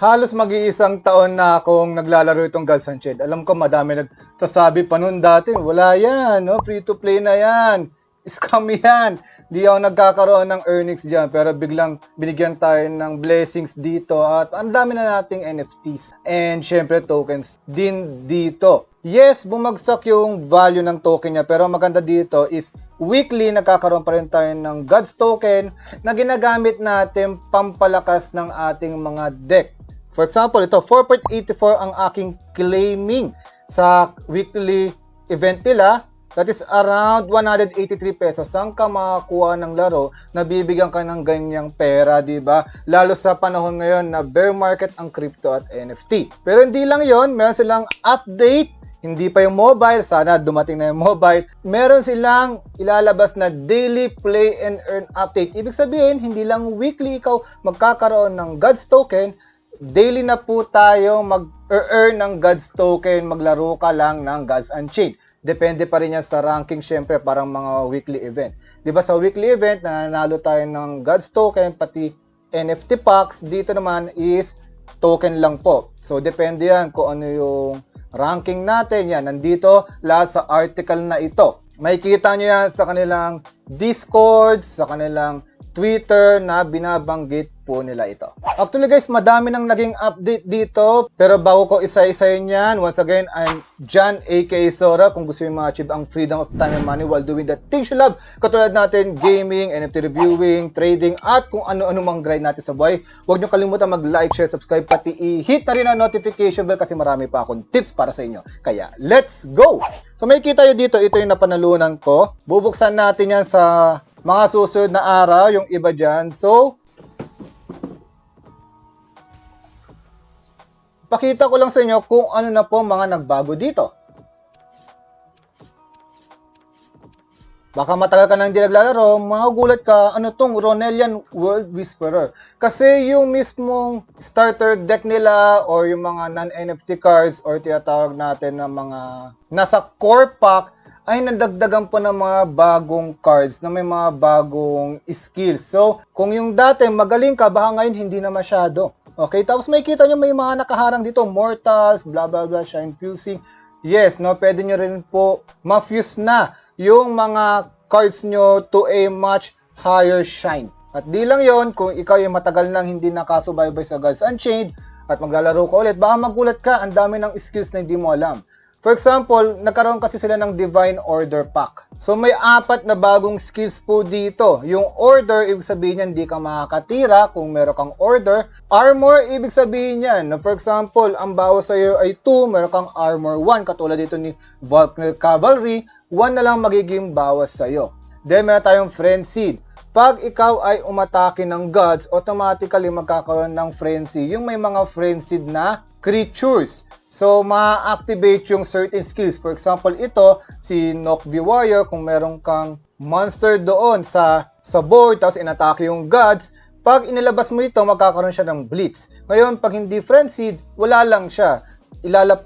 Halos mag-iisang taon na akong naglalaro itong Gods Unchained. Alam ko madami nagsasabi pa noon dati, wala yan, no? Free to play na yan. Scam yan. Di ako nagkakaroon ng earnings dyan. Pero biglang binigyan tayo ng blessings dito. At ang dami na nating NFTs. And syempre tokens din dito. Yes, bumagsak yung value ng token niya. Pero maganda dito is weekly nagkakaroon pa rin tayo ng Gods token na ginagamit natin pampalakas ng ating mga deck. For example, ito 4.84 ang aking claiming sa weekly event nila. That is around 183 pesos. Saan ka makakuha ng laro na bibigyan ka ng ganyang pera, di ba? Lalo sa panahon ngayon na bear market ang crypto at NFT. Pero hindi lang yon, meron silang update. Hindi pa yung mobile, sana dumating na yung mobile. Meron silang ilalabas na daily play and earn update. Ibig sabihin, hindi lang weekly ikaw magkakaroon ng Gods token, daily na po tayo mag-earn ng Gods token, maglaro ka lang ng Gods Unchained. Depende pa rin yan sa ranking, syempre, parang mga weekly event. Diba sa weekly event, nanalo tayo ng Gods token, pati NFT packs. Dito naman is token lang po. So, depende yan kung ano yung ranking natin. Yan, nandito lahat sa article na ito. Makikita nyo yan sa kanilang Discord, sa kanilang Twitter na binabanggit po nila ito. Actually guys, madami nang naging update dito. Pero bago ko isa-isayin yan, once again, I'm John aka Sora. Kung gusto nyo ma-achieve ang freedom of time and money while doing the things you love, katulad natin, gaming, NFT reviewing, trading, at kung ano-ano mang grind natin sa buhay, huwag nyo kalimutan mag-like, share, subscribe, pati i-hit na rin ang notification bell kasi marami pa akong tips para sa inyo. Kaya, let's go! So makikita nyo dito, ito yung napanalunan ko. Bubuksan natin yan sa mga susunod na araw, yung iba dyan. So, pakita ko lang sa inyo kung ano na po mga nagbago dito. Baka matagal ka nang di naglalaro, magugulat ka, ano tong Ronelian World Whisperer. Kasi yung mismong starter deck nila or yung mga non-NFT cards or tinatawag natin na mga nasa core pack, ay nadagdagan po ng mga bagong cards na may mga bagong skills. So, kung yung dati magaling ka, baka ngayon hindi na masyado. Okay, tapos makikita nyo may mga nakaharang dito, Mortals, blah blah blah, Shine Fusing. Yes, no, pwede nyo rin po ma-fuse na yung mga cards nyo to a much higher shine. At di lang yon, kung ikaw yung matagal nang hindi nakasubaybay sa Gods Unchained at maglalaro ka ulit, baka magulat ka, ang dami ng skills na hindi mo alam. For example, nagkaroon kasi sila ng Divine Order Pack. So may 4 na bagong skills po dito. Yung Order, ibig sabihin yan, hindi ka makakatira kung meron kang Order. Armor, ibig sabihin yan. For example, ang bawas sa'yo ay 2, meron kang Armor 1. Katulad dito ni Vulcan Cavalry, 1 na lang magiging bawas sa'yo. Then meron tayong Frenzied. Pag ikaw ay umatake ng gods, automatically magkakaroon ng frenzy. Yung may mga frenzied na creatures. So, ma-activate yung certain skills. For example, ito, si Nokvi Warrior, kung meron kang monster doon sa board, tapos inatake yung gods, pag inilabas mo ito, magkakaroon siya ng blitz. Ngayon, pag hindi frenzied, wala lang siya.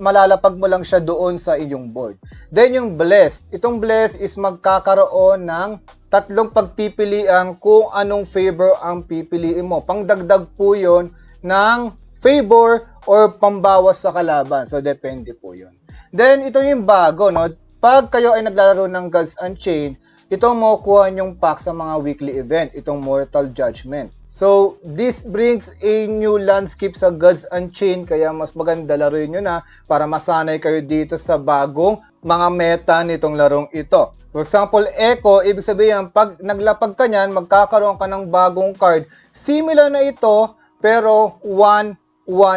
Malalapag mo lang siya doon sa iyong board. Then yung blessed. Itong blessed is magkakaroon ng 3 pagpipilian kung anong favor ang pipiliin mo. Pangdagdag po yun ng favor or pambawas sa kalaban. So, depende po yun. Then, ito yung bago, no? Pag kayo ay naglalaro ng Gods Unchained, ito makukuha yung pack sa mga weekly event. Itong Mortal Judgment. So, this brings a new landscape sa Gods Unchained, kaya mas maganda laruin nyo na para masanay kayo dito sa bagong mga meta nitong larong ito. For example, Echo, ibig sabihin, pag naglapag ka nyan, magkakaroon ka ng bagong card. Similar na ito, pero 1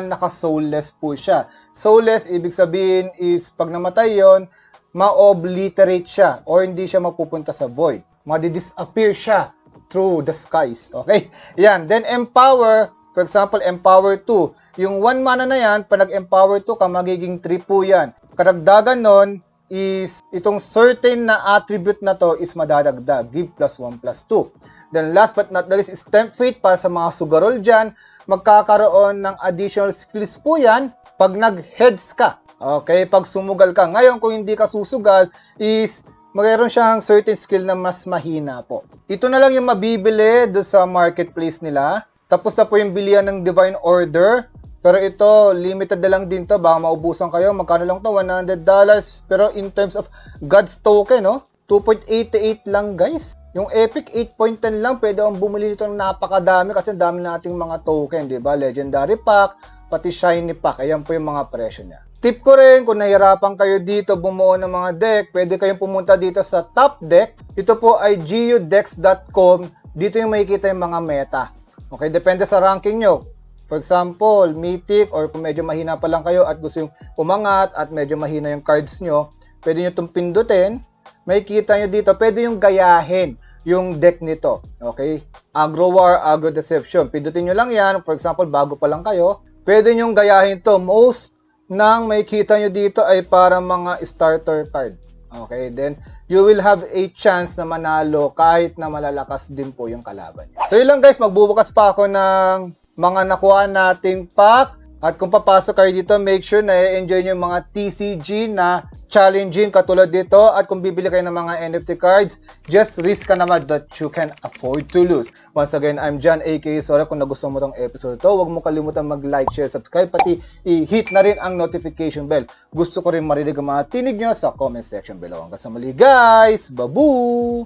naka-soulless po siya. Soulless, ibig sabihin is pag namatay yon, ma-obliterate siya or hindi siya mapupunta sa void. Madi-disappear siya through the skies. Okay? Yan. Then, Empower. For example, Empower 2. Yung 1 mana na yan, pag nag-Empower 2 ka, magiging 3 po yan. Karagdagan nun is, itong certain na attribute na to is madadagdag. Give +1/+2. Then, last but not the least is Tempt Fate para sa mga sugarol dyan. Magkakaroon ng additional skills po yan pag nag-heads ka. Okay? Pag sumugal ka. Ngayon, kung hindi ka susugal, is mayroon siyang certain skill na mas mahina po. Ito na lang yung mabibili doon sa marketplace nila. Tapos na po yung bilihan ng Divine Order. Pero ito, limited na lang din to. Baka maubusan kayo. Magkano lang to? $100. Pero in terms of God's token, no? 2.88 lang, guys. Yung Epic, 8.10 lang. Pwede akong bumili nito ng napakadami kasi dami nating mga token, di ba? Legendary Pack, pati Shiny Pack. Ayan po yung mga presyo niya. Tip ko rin, kung nahihirapan kayo dito bumuo ng mga deck, pwede kayong pumunta dito sa Top Decks. Ito po ay gudex.com. Dito yung makikita yung mga meta. Okay, depende sa ranking nyo. For example, Mythic or kung medyo mahina pa lang kayo at gusto yung umangat at medyo mahina yung cards nyo, pwede nyo itong pindutin. Makikita nyo dito, pwede yung gayahin yung deck nito. Okay? Agro War, Agro Deception. Pindutin nyo lang yan. For example, bago pa lang kayo, pwede nyo gayahin to. Most nang makikita nyo dito ay para mga starter card. Okay, then you will have a chance na manalo kahit na malalakas din po yung kalaban nyo. So yun lang guys, magbubukas pa ako ng mga nakuha nating pack. At kung papasok kayo dito, make sure na i-enjoy nyo yung mga TCG na challenging katulad dito. At kung bibili kayo ng mga NFT cards, just risk ka naman that you can afford to lose. Once again, I'm John aka Sora. Kung nagustuhan mo tong episode to, huwag mo kalimutan mag-like, share, subscribe, pati i-hit na rin ang notification bell. Gusto ko rin marinig ang mga tinig nyo sa comment section below. Hanggang sa muli guys, babu!